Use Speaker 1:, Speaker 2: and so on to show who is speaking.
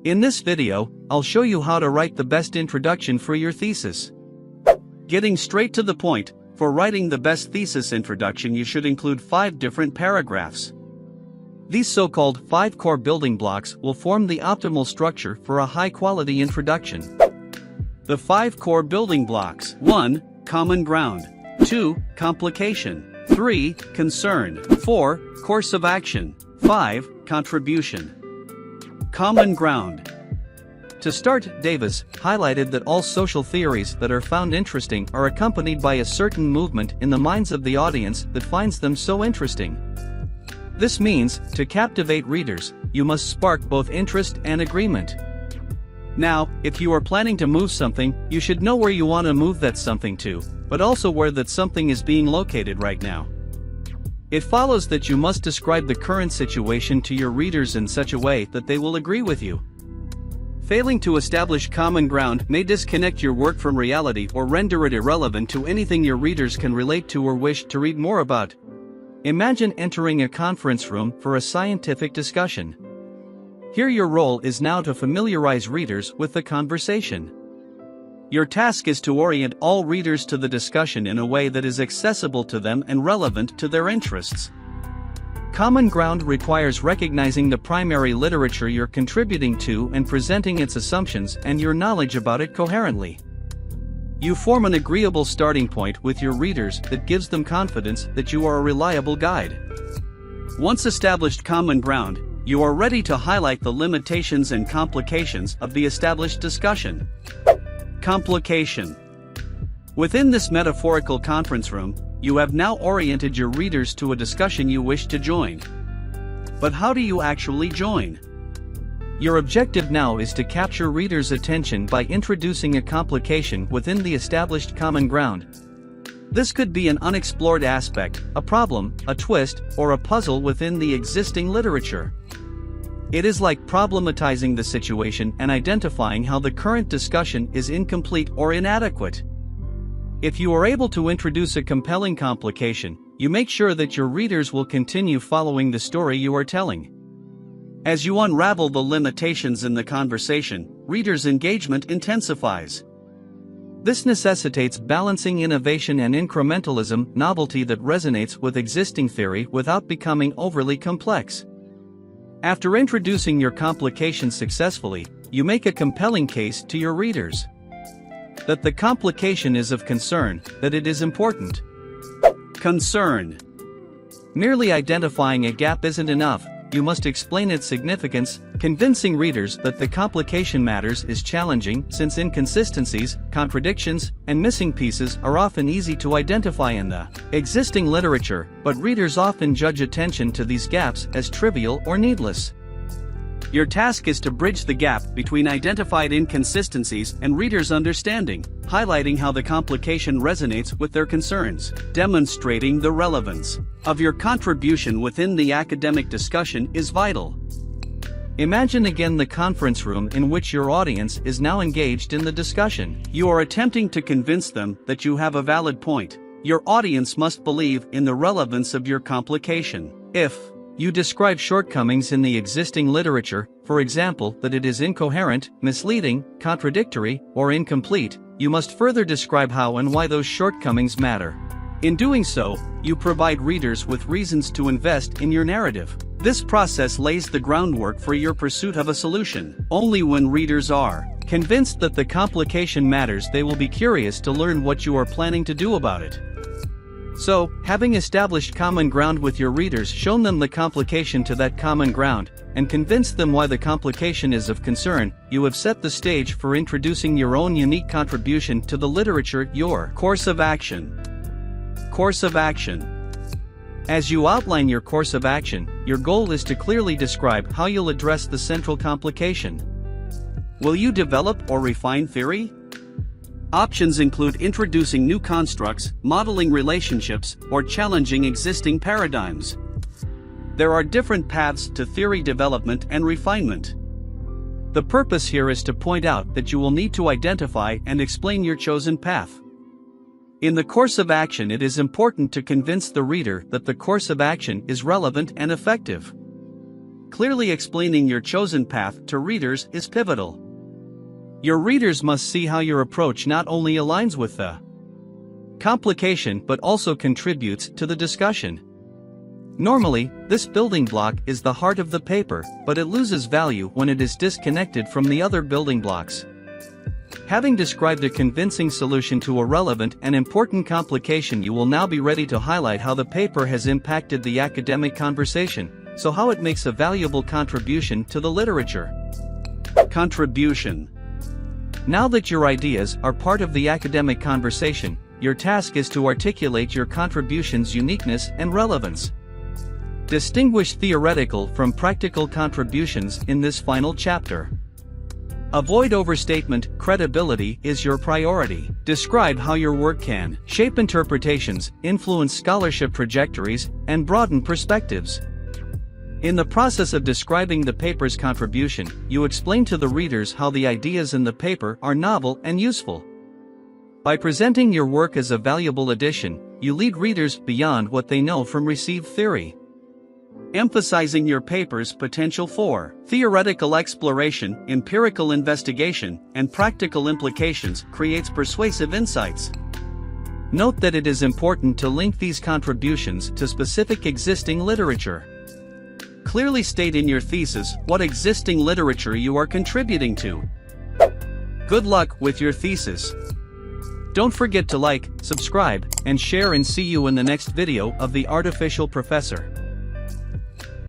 Speaker 1: In this video, I'll show you how to write the best introduction for your thesis. Getting straight to the point, for writing the best thesis introduction you should include 5 different paragraphs. These so-called 5 core building blocks will form the optimal structure for a high-quality introduction. The 5 core building blocks: 1. Common ground. 2. Complication. 3. Concern. 4. Course of action. 5. Contribution. Common ground. To start, Davis highlighted that all social theories that are found interesting are accompanied by a certain movement in the minds of the audience that finds them so interesting. This means, to captivate readers, you must spark both interest and agreement. Now, if you are planning to move something, you should know where you want to move that something to, but also where that something is being located right now. It follows that you must describe the current situation to your readers in such a way that they will agree with you. Failing to establish common ground may disconnect your work from reality or render it irrelevant to anything your readers can relate to or wish to read more about. Imagine entering a conference room for a scientific discussion. Here your role is now to familiarize readers with the conversation. Your task is to orient all readers to the discussion in a way that is accessible to them and relevant to their interests. Common ground requires recognizing the primary literature you're contributing to and presenting its assumptions and your knowledge about it coherently. You form an agreeable starting point with your readers that gives them confidence that you are a reliable guide. Once established common ground, you are ready to highlight the limitations and complications of the established discussion. Complication. Within this metaphorical conference room, you have now oriented your readers to a discussion you wish to join. But how do you actually join? Your objective now is to capture readers' attention by introducing a complication within the established common ground. This could be an unexplored aspect, a problem, a twist, or a puzzle within the existing literature. It is like problematizing the situation and identifying how the current discussion is incomplete or inadequate. If you are able to introduce a compelling complication, you make sure that your readers will continue following the story you are telling. As you unravel the limitations in the conversation, readers' engagement intensifies. This necessitates balancing innovation and incrementalism, novelty that resonates with existing theory without becoming overly complex. After introducing your complication successfully, you make a compelling case to your readers that the complication is of concern, that it is important. Concern. Merely identifying a gap isn't enough, you must explain its significance, convincing readers that the complication matters is challenging since inconsistencies, contradictions, and missing pieces are often easy to identify in the existing literature, but readers often judge attention to these gaps as trivial or needless. Your task is to bridge the gap between identified inconsistencies and readers' understanding, highlighting how the complication resonates with their concerns, demonstrating the relevance of your contribution within the academic discussion is vital. Imagine again the conference room in which your audience is now engaged in the discussion. You are attempting to convince them that you have a valid point. Your audience must believe in the relevance of your complication. If you describe shortcomings in the existing literature, for example, that it is incoherent, misleading, contradictory, or incomplete, you must further describe how and why those shortcomings matter. In doing so, you provide readers with reasons to invest in your narrative. This process lays the groundwork for your pursuit of a solution. Only when readers are convinced that the complication matters, they will be curious to learn what you are planning to do about it. So, having established common ground with your readers, shown them the complication to that common ground, and convinced them why the complication is of concern, you have set the stage for introducing your own unique contribution to the literature. Your course of action. Course of action. As you outline your course of action, your goal is to clearly describe how you'll address the central complication. Will you develop or refine theory? Options include introducing new constructs, modeling relationships, or challenging existing paradigms. There are different paths to theory development and refinement. The purpose here is to point out that you will need to identify and explain your chosen path. In the course of action, it is important to convince the reader that the course of action is relevant and effective. Clearly explaining your chosen path to readers is pivotal. Your readers must see how your approach not only aligns with the complication but also contributes to the discussion. Normally, this building block is the heart of the paper, but it loses value when it is disconnected from the other building blocks. Having described a convincing solution to a relevant and important complication, you will now be ready to highlight how the paper has impacted the academic conversation, so how it makes a valuable contribution to the literature. Contribution. Now that your ideas are part of the academic conversation, your task is to articulate your contribution's uniqueness and relevance. Distinguish theoretical from practical contributions in this final chapter. Avoid overstatement. Credibility is your priority. Describe how your work can shape interpretations, influence scholarship trajectories, and broaden perspectives. In the process of describing the paper's contribution, you explain to the readers how the ideas in the paper are novel and useful. By presenting your work as a valuable addition, you lead readers beyond what they know from received theory. Emphasizing your paper's potential for theoretical exploration, empirical investigation, and practical implications creates persuasive insights. Note that it is important to link these contributions to specific existing literature. Clearly state in your thesis what existing literature you are contributing to. Good luck with your thesis. Don't forget to like, subscribe, and share, and see you in the next video of The Artificial Professor.